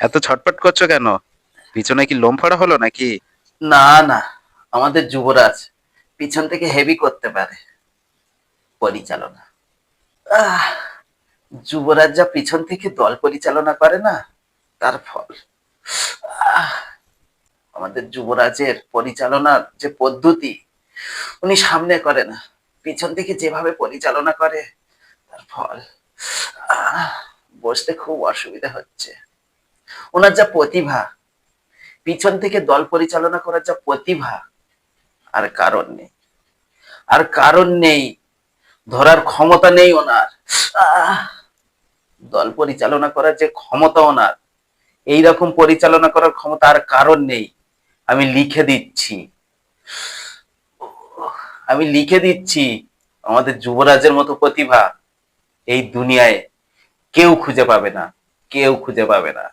এত ছটপট করছো কেন? পিছনে কি লোম ফাড়া হলো নাকি? না না, আমাদের যুবরাজ পিছন থেকে হেভি করতে পারে পরিচালনা। আহ যুবরাজ যা পিছন থেকে দল পরিচালনা করে না, তার ফল। আহ আমাদের যুবরাজের পরিচালনার যে পদ্ধতি, উনি সামনে করে না, পিছন থেকে যেভাবে পরিচালনা করে, তার ফল। আহ বসতে খুব অসুবিধা হচ্ছে। ওনার যা প্রতিভা, পিছন থেকে দল পরিচালনা করার যা প্রতিভা, আর কারণ নেই, আর কারণ নেই, ধরার ক্ষমতা নেই ওনার। আহ দল পরিচালনা করার যে ক্ষমতা ওনার, এইরকম পরিচালনা করার ক্ষমতা আর কারণ নেই। আমি লিখে দিচ্ছি, আমি লিখে দিচ্ছি, আমাদের যুবরাজের মতো প্রতিভা এই দুনিয়ায় কেউ খুঁজে পাবে না, কেউ খুঁজে পাবে না।